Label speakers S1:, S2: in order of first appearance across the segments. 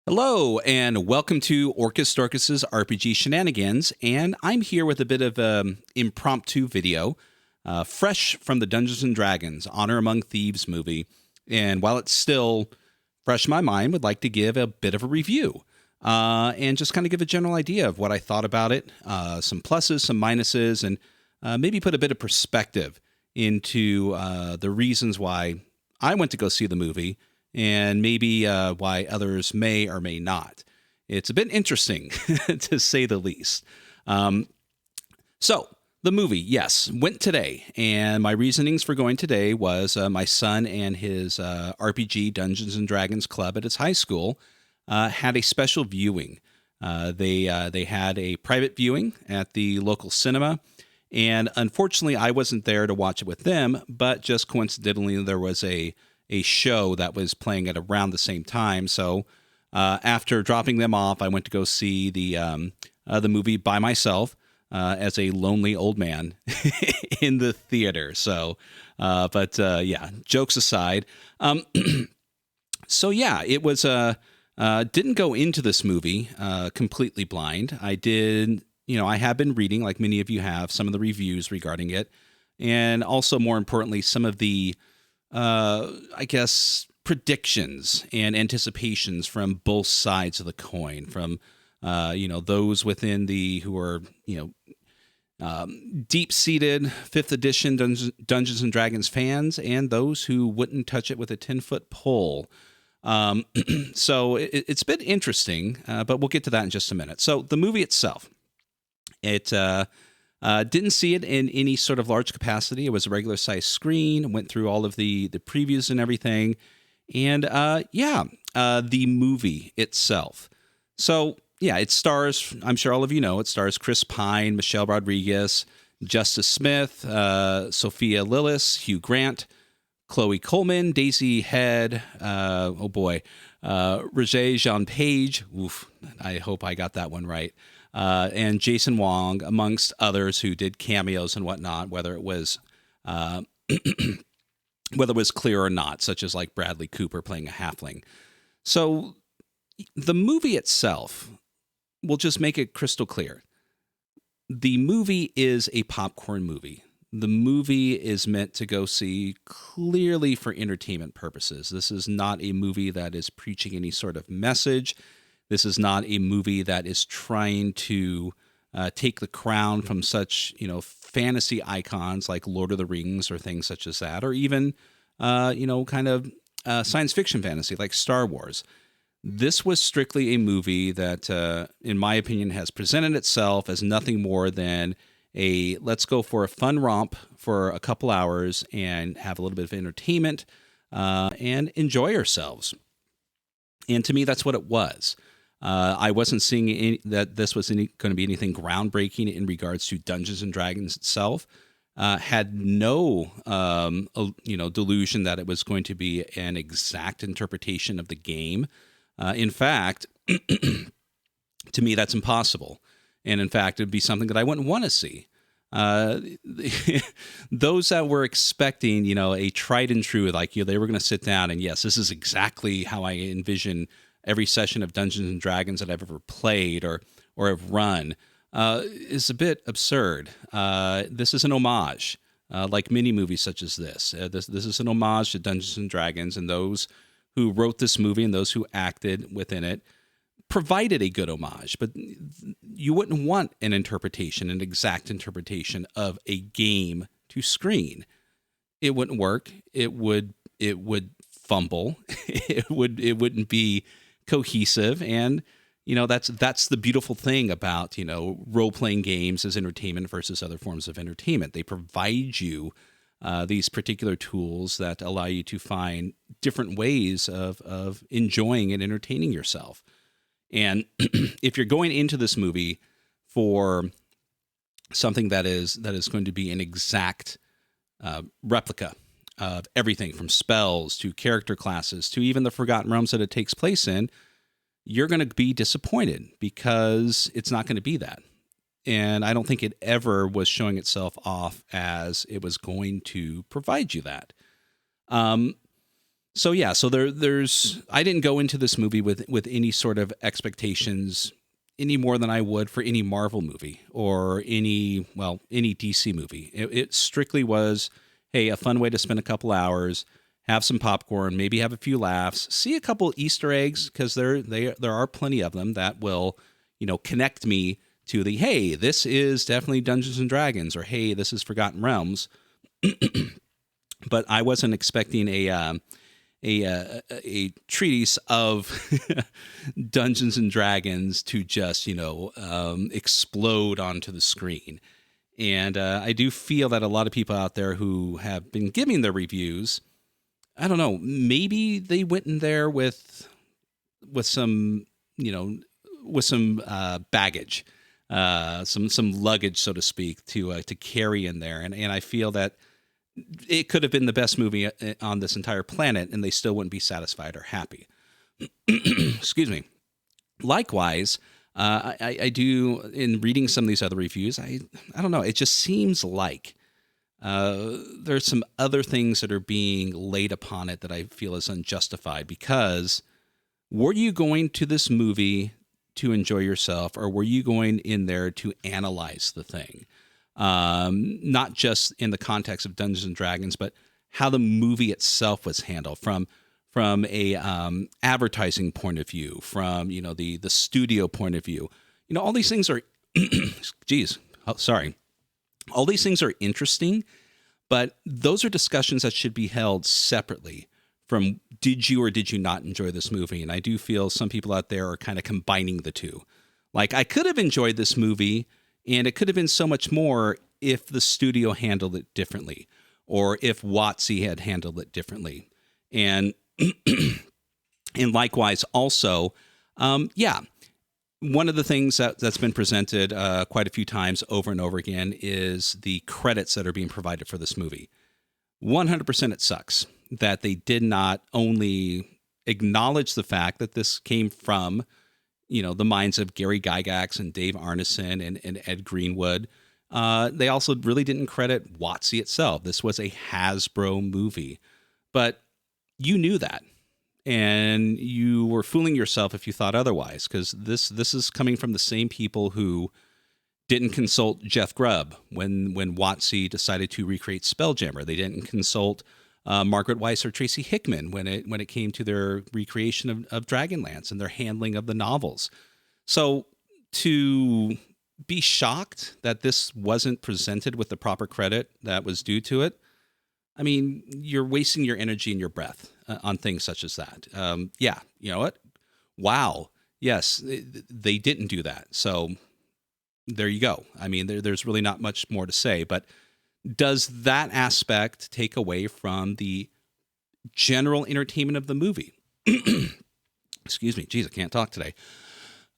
S1: Hello, and welcome to OrcusDorkus' RPG Shenanigans, and I'm here with a bit of an impromptu video, fresh from the Dungeons & Dragons Honor Among Thieves movie, and while it's still fresh in my mind, would like to give a bit of a review, and just kind of give a general idea of what I thought about it, some pluses, some minuses, and maybe put a bit of perspective into the reasons why I went to go see the movie, and maybe why others may or may not. It's a bit interesting, to say the least. So, the movie, yes, went today, and my reasonings for going today was my son and his RPG Dungeons & Dragons club at his high school had a special viewing. They had a private viewing at the local cinema, and unfortunately, I wasn't there to watch it with them, but just coincidentally, there was a show that was playing at around the same time. So after dropping them off, I went to go see the movie by myself as a lonely old man in the theater. So, yeah, jokes aside. So yeah, it was, didn't go into this movie completely blind. I did, I have been reading, like many of you have, some of the reviews regarding it. And also, more importantly, some of the I guess, predictions and anticipations from both sides of the coin, from, those within who are, deep-seated 5th edition Dungeons & Dragons fans, and those who wouldn't touch it with a 10-foot pole. So it's been interesting, but we'll get to that in just a minute. So the movie itself, it didn't see it in any sort of large capacity. It was a regular size screen. Went through all of the previews and everything, and the movie itself. So yeah, it stars. I'm sure all of you know it stars Chris Pine, Michelle Rodriguez, Justice Smith, Sophia Lillis, Hugh Grant, Chloe Coleman, Daisy Head. Roger Jean Page. Oof, I hope I got that one right. And Jason Wong, amongst others who did cameos and whatnot, whether it was clear or not, such as like Bradley Cooper playing a halfling. So the movie itself, will just make it crystal clear. The movie is a popcorn movie. The movie is meant to go see clearly for entertainment purposes. This is not a movie that is preaching any sort of message. This is not a movie that is trying to take the crown from such, fantasy icons like Lord of the Rings or things such as that, or even, science fiction fantasy like Star Wars. This was strictly a movie that, in my opinion, has presented itself as nothing more than let's go for a fun romp for a couple hours and have a little bit of entertainment and enjoy ourselves. And to me, that's what it was. I wasn't seeing that this was going to be anything groundbreaking in regards to Dungeons and Dragons itself. Had no, delusion that it was going to be an exact interpretation of the game. In fact, to me, that's impossible. And in fact, it'd be something that I wouldn't want to see. Those that were expecting, a tried and true, like they were going to sit down and yes, this is exactly how I envision every session of Dungeons and Dragons that I've ever played or have run, is a bit absurd. This is an homage, like many movies such as this. This is an homage to Dungeons and Dragons, and those who wrote this movie and those who acted within it provided a good homage. But you wouldn't want an exact interpretation of a game to screen. It wouldn't work. It would fumble. it wouldn't be cohesive. And that's the beautiful thing about role-playing games as entertainment versus other forms of entertainment. They provide you these particular tools that allow you to find different ways of enjoying and entertaining yourself. And if you're going into this movie for something that is going to be an exact replica of everything from spells to character classes to even the Forgotten Realms that it takes place in, you're going to be disappointed because it's not going to be that. And I don't think it ever was showing itself off as it was going to provide you that. So yeah, so there's I didn't go into this movie with any sort of expectations any more than I would for any Marvel movie or any DC movie. It strictly was, hey, a fun way to spend a couple hours, have some popcorn, maybe have a few laughs, see a couple Easter eggs because there are plenty of them that will, connect me to the, hey, this is definitely Dungeons and Dragons, or hey, this is Forgotten Realms. But I wasn't expecting a treatise of Dungeons and Dragons to just explode onto the screen. And I do feel that a lot of people out there who have been giving their reviews, I don't know, maybe they went in there with some baggage, some luggage, so to speak, to carry in there, and I feel that it could have been the best movie on this entire planet, and they still wouldn't be satisfied or happy. Excuse me. Likewise, I do, in reading some of these other reviews, I don't know, it just seems like there's some other things that are being laid upon it that I feel is unjustified, because were you going to this movie to enjoy yourself, or were you going in there to analyze the thing? Not just in the context of Dungeons and Dragons, but how the movie itself was handled from a advertising point of view, from the studio point of view. All these things are, all these things are interesting, but those are discussions that should be held separately from did you or did you not enjoy this movie. And I do feel some people out there are kind of combining the two. Like, I could have enjoyed this movie, and it could have been so much more if the studio handled it differently, or if WotC had handled it differently. And and likewise also, one of the things that's been presented quite a few times over and over again is the credits that are being provided for this movie. 100% it sucks that they did not only acknowledge the fact that this came from the minds of Gary Gygax and Dave Arneson and Ed Greenwood. They also really didn't credit WotC itself. This was a Hasbro movie. But you knew that. And you were fooling yourself if you thought otherwise, because this is coming from the same people who didn't consult Jeff Grubb when WotC decided to recreate Spelljammer. They didn't consult Margaret Weiss or Tracy Hickman when it came to their recreation of Dragonlance and their handling of the novels. So to be shocked that this wasn't presented with the proper credit that was due to it, I mean, you're wasting your energy and your breath on things such as that. Yeah, you know what? Wow. Yes, they didn't do that. So there you go. I mean, there's really not much more to say, but does that aspect take away from the general entertainment of the movie? Excuse me. Geez, I can't talk today.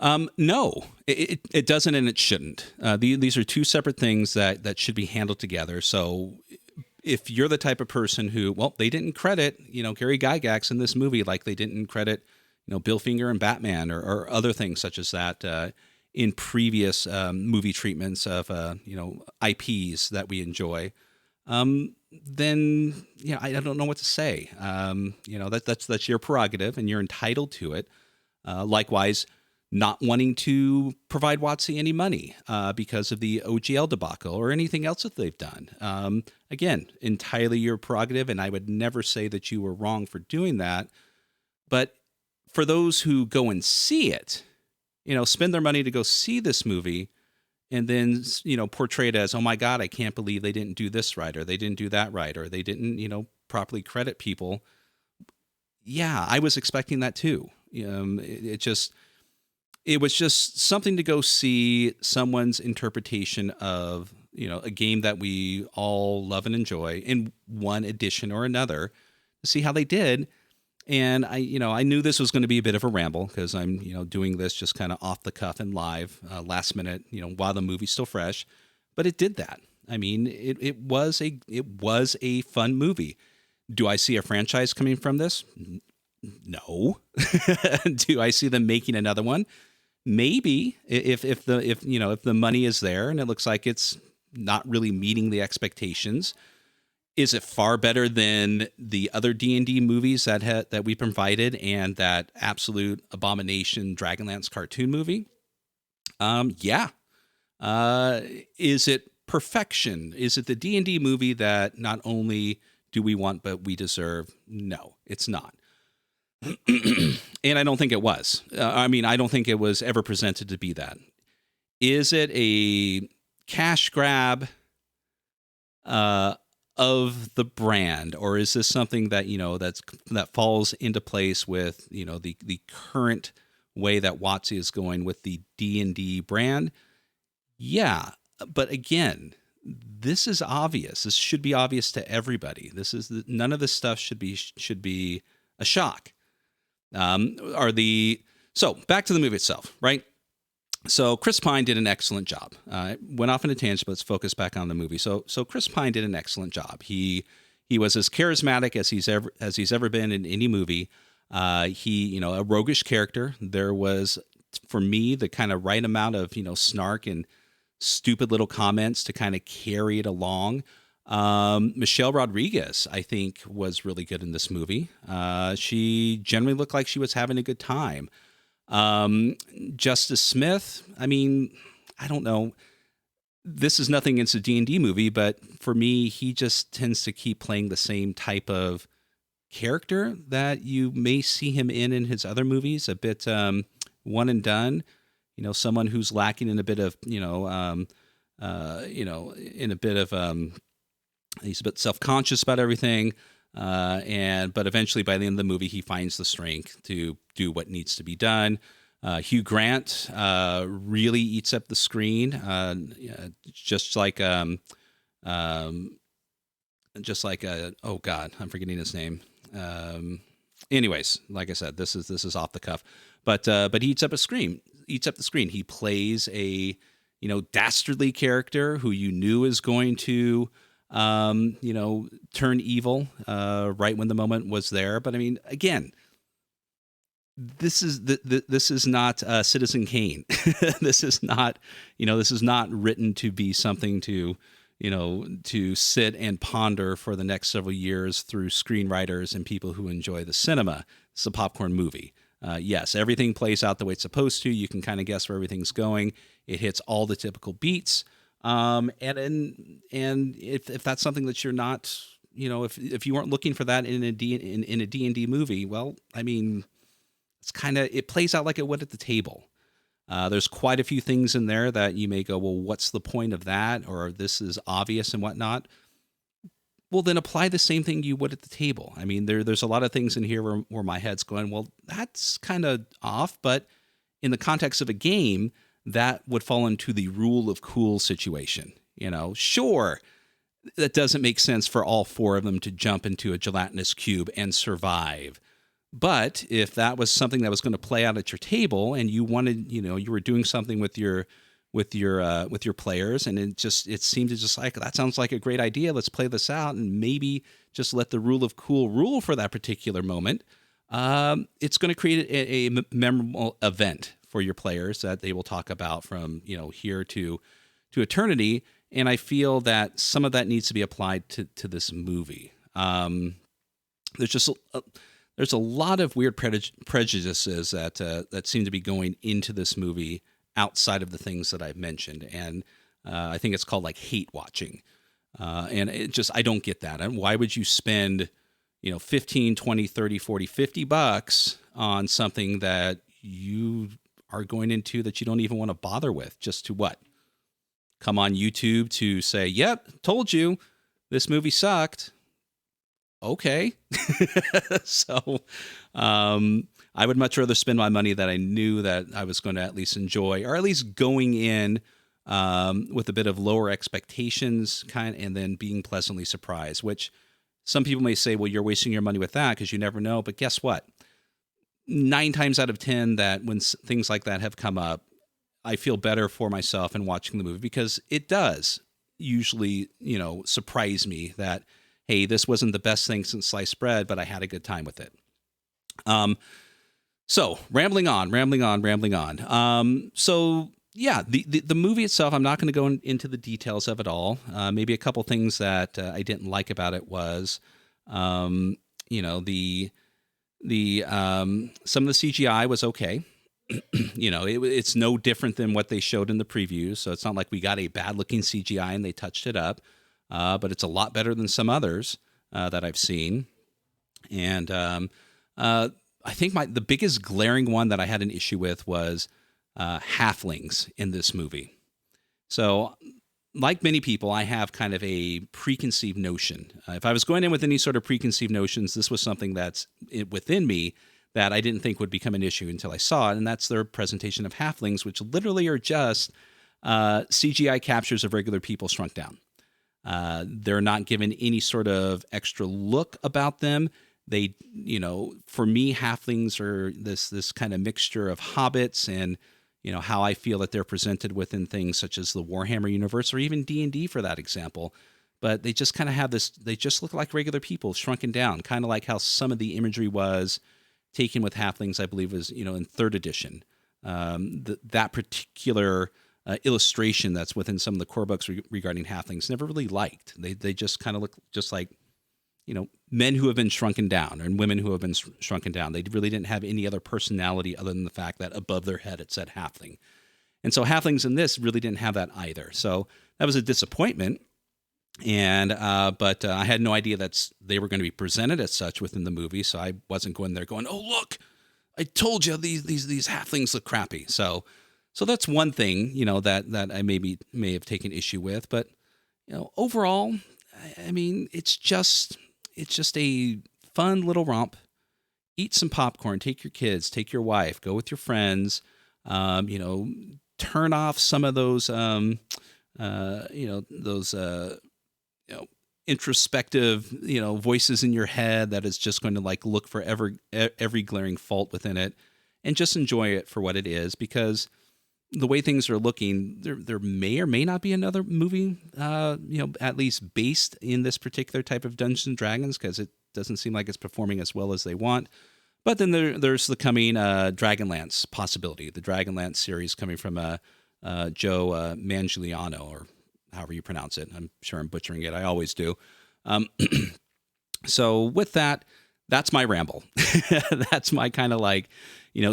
S1: No, it doesn't, and it shouldn't. These are two separate things that should be handled together. So if you're the type of person who, well, they didn't credit, Gary Gygax in this movie like they didn't credit, Bill Finger and Batman or other things such as that in previous movie treatments of, IPs that we enjoy, then, I don't know what to say. That's your prerogative and you're entitled to it. Likewise, not wanting to provide WotC any money because of the OGL debacle or anything else that they've done. Again, entirely your prerogative, and I would never say that you were wrong for doing that. But for those who go and see it, spend their money to go see this movie and then, portray it as, oh my God, I can't believe they didn't do this right, or they didn't do that right, or they didn't, properly credit people. Yeah, I was expecting that too. It was just something to go see someone's interpretation of, a game that we all love and enjoy in one edition or another, to see how they did. And I knew this was going to be a bit of a ramble because I'm, doing this just kind of off the cuff and live, last minute, while the movie's still fresh. But it did that. I mean, it was a fun movie. Do I see a franchise coming from this? No. Do I see them making another one? Maybe if the money is there and it looks like it's not really meeting the expectations. Is it far better than the other D&D movies that we provided and that absolute abomination Dragonlance cartoon movie? Yeah. Is it perfection? Is it the D&D movie that not only do we want but we deserve? No, it's not. And I don't think it was. I don't think it was ever presented to be that. Is it a cash grab of the brand, or is this something that that falls into place with the current way that WotC is going with the D&D brand? Yeah, but again, this is obvious. This should be obvious to everybody. None of this stuff should be a shock. So back to the movie itself, right? So Chris Pine did an excellent job. Went off in a tangent, but let's focus back on the movie. So Chris Pine did an excellent job. He was as charismatic as he's ever been in any movie. He a roguish character. There was, for me, the kind of right amount of snark and stupid little comments to kind of carry it along. Michelle Rodriguez, I think, was really good in this movie. She generally looked like she was having a good time. Justice Smith, I don't know. This is nothing against a D&D movie, but for me, he just tends to keep playing the same type of character that you may see him in his other movies, a bit one and done. Someone who's lacking in a bit of, he's a bit self-conscious about everything. But eventually by the end of the movie, he finds the strength to do what needs to be done. Hugh Grant really eats up the screen, just like oh God, I'm forgetting his name. Anyways, like I said, this is off the cuff, but he eats up the screen. He plays a dastardly character who you knew is going to turn evil right when the moment was there. But again, this is not Citizen Kane. This is not written to be something to sit and ponder for the next several years through screenwriters and people who enjoy the cinema. It's a popcorn movie. Yes, everything plays out the way it's supposed to. You can kind of guess where everything's going. It hits all the typical beats. And if that's something that you're not, if you weren't looking for that in a D&D movie, well, it plays out like it would at the table. There's quite a few things in there that you may go, well, what's the point of that? Or this is obvious and whatnot. Well, then apply the same thing you would at the table. There's a lot of things in here where my head's going, well, that's kind of off, but in the context of a game, that would fall into the rule of cool situation. Sure, that doesn't make sense for all four of them to jump into a gelatinous cube and survive. But if that was something that was going to play out at your table and you wanted, you were doing something with your players, and it seemed to just like, that sounds like a great idea. Let's play this out and maybe just let the rule of cool rule for that particular moment. It's going to create a memorable event for your players that they will talk about from here to eternity. And I feel that some of that needs to be applied to this movie. There's a lot of weird prejudices that seem to be going into this movie outside of the things that I've mentioned, and I think it's called like hate watching. And I don't get that. And why would you spend 15, 20, 30, 40, 50 bucks on something that you are going into that you don't even want to bother with, just to what? Come on YouTube to say, yep, told you this movie sucked. Okay. So I would much rather spend my money that I knew that I was going to at least enjoy, or at least going in with a bit of lower expectations and then being pleasantly surprised, which some people may say, well, you're wasting your money with that because you never know. But guess what? 9 times out of 10 that when things like that have come up, I feel better for myself in watching the movie, because it does usually, surprise me that, hey, this wasn't the best thing since sliced bread, but I had a good time with it. So rambling on. So, yeah, the movie itself, I'm not going to go into the details of it all. Maybe a couple things that I didn't like about it was, um, the some of the CGI was okay. It's no different than what they showed in the previews. So it's not like we got a bad looking CGI and they touched it up, but it's a lot better than some others that I've seen. And I think the biggest glaring one that I had an issue with was halflings in this movie. So, like many people, I have kind of a preconceived notion. If I was going in with any sort of preconceived notions, this was something that's within me that I didn't think would become an issue until I saw it, and that's their presentation of halflings, which literally are just CGI captures of regular people shrunk down. They're not given any sort of extra look about them. They, for me, halflings are this kind of mixture of hobbits and, how I feel that they're presented within things such as the Warhammer universe or even D&D for that example. But they just kind of have this, they just look like regular people shrunken down, kind of like how some of the imagery was taken with halflings, I believe was, in third edition. That particular illustration that's within some of the core books regarding halflings never really liked. They just kind of look just like, men who have been shrunken down and women who have been shrunken down. They really didn't have any other personality other than the fact that above their head it said halfling. And so halflings in this really didn't have that either. So that was a disappointment. And but I had no idea that they were going to be presented as such within the movie. So I wasn't going there going, "Oh, look, I told you these halflings look crappy." So that's one thing, that I may have taken issue with. But overall, I mean, it's just a fun little romp. Eat some popcorn, take your kids, take your wife, go with your friends. Turn off some of those, introspective, voices in your head that is just going to like look for every glaring fault within it, and just enjoy it for what it is. Because the way things are looking, there may or may not be another movie, at least based in this particular type of Dungeons and Dragons, because it doesn't seem like it's performing as well as they want. But then there's the coming Dragonlance possibility, the Dragonlance series coming from Joe Manganiello, or however you pronounce it. I'm sure I'm butchering it. I always do. So with that, that's my ramble. That's my kind of like,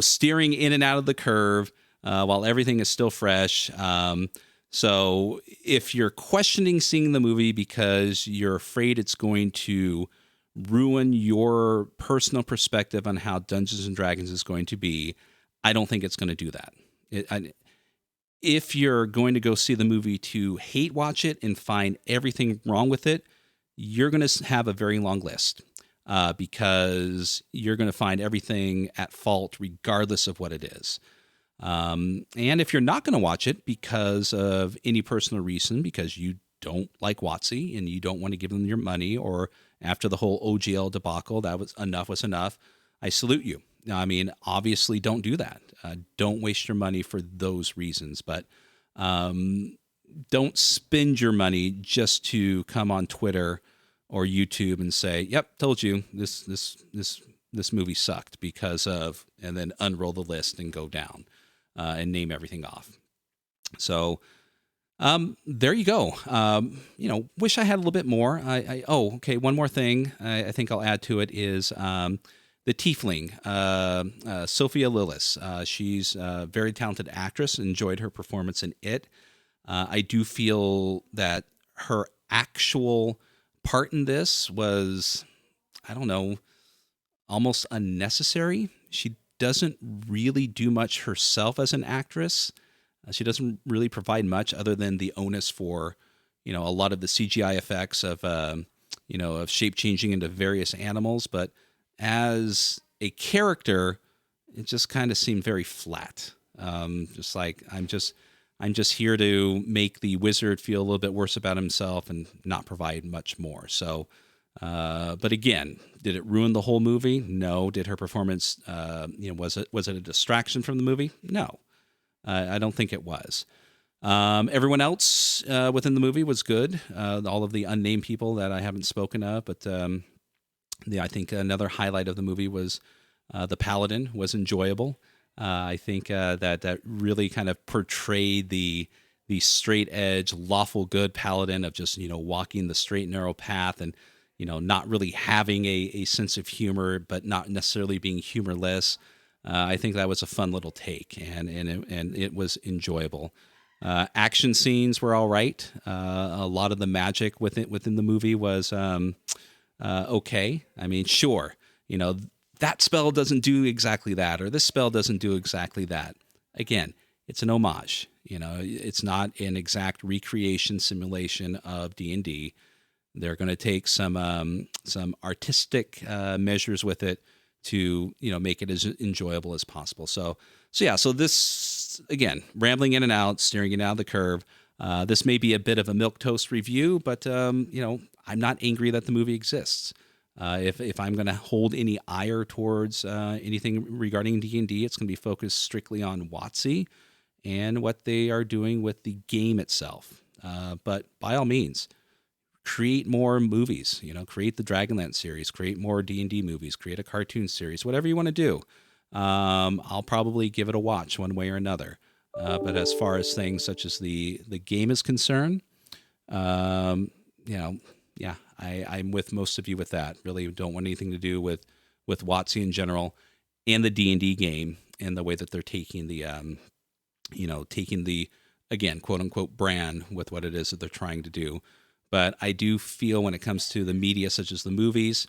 S1: steering in and out of the curve while everything is still fresh. So if you're questioning seeing the movie because you're afraid it's going to ruin your personal perspective on how Dungeons and Dragons is going to be, I don't think it's going to do that. If you're going to go see the movie to hate watch it and find everything wrong with it, you're going to have a very long list because you're going to find everything at fault regardless of what it is. And if you're not going to watch it because of any personal reason, because you don't like WotC and you don't want to give them your money, or after the whole OGL debacle, that was enough, I salute you. Now, I mean, obviously don't do that. Don't waste your money for those reasons, but don't spend your money just to come on Twitter or YouTube and say, "Yep, told you this movie sucked because of," and then unroll the list and go down and name everything off. So there you go. Wish I had a little bit more. Okay. One more thing I think I'll add to it is the Tiefling, Sophia Lillis. She's a very talented actress. Enjoyed her performance in it. I do feel that her actual part in this was, I don't know, almost unnecessary. She doesn't really do much herself as an actress. She doesn't really provide much other than the onus for, a lot of the CGI effects of shape changing into various animals. But as a character, it just kind of seemed very flat. Just like I'm just here to make the wizard feel a little bit worse about himself and not provide much more. So, but again, did it ruin the whole movie? No. Did her performance, was it a distraction from the movie? No. I don't think it was. Everyone else within the movie was good. All of the unnamed people that I haven't spoken of, but I think another highlight of the movie was the Paladin was enjoyable. I think that really kind of portrayed the straight edge, lawful good paladin of just walking the straight and narrow path, and not really having a sense of humor, but not necessarily being humorless. I think that was a fun little take, and it was enjoyable. Action scenes were all right. A lot of the magic within the movie was okay. I mean, sure, that spell doesn't do exactly that, or this spell doesn't do exactly that. Again, it's an homage. It's not an exact recreation simulation of D&D. They're going to take some artistic measures with it to make it as enjoyable as possible. So this, again, rambling in and out, steering it out of the curve. This may be a bit of a milquetoast review, but I'm not angry that the movie exists. If I'm going to hold any ire towards anything regarding D&D, it's going to be focused strictly on WotC and what they are doing with the game itself. But by all means, create more movies. Create the Dragonlance series, create more D&D movies, create a cartoon series, whatever you want to do. I'll probably give it a watch one way or another. But as far as things such as the game is concerned, yeah, I'm with most of you with that. Really don't want anything to do with WotC in general and the D&D game and the way that they're taking the again, quote unquote brand with what it is that they're trying to do. But I do feel when it comes to the media, such as the movies,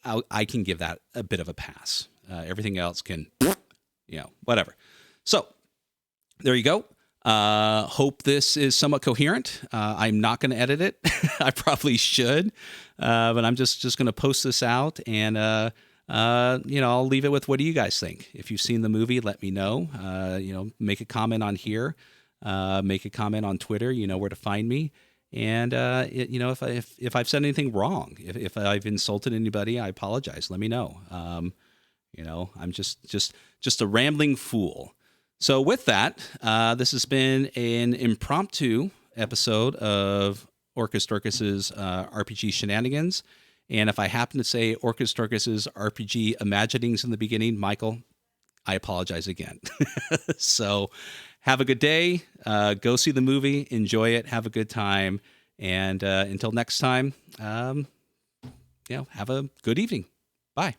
S1: I can give that a bit of a pass. Everything else can, whatever. So there you go. Hope this is somewhat coherent. I'm not going to edit it. I probably should, but I'm just going to post this out, and I'll leave it with, what do you guys think? If you've seen the movie, let me know. Make a comment on here. Make a comment on Twitter. You know where to find me. And if I've said anything wrong, if I've insulted anybody, I apologize. Let me know. I'm just a rambling fool. So with that, this has been an impromptu episode of OrcusDorkus's RPG Shenanigans. And if I happen to say OrcusDorkus's RPG Imaginings in the beginning, Michael, I apologize again. So have a good day. Go see the movie. Enjoy it. Have a good time. And until next time, have a good evening. Bye.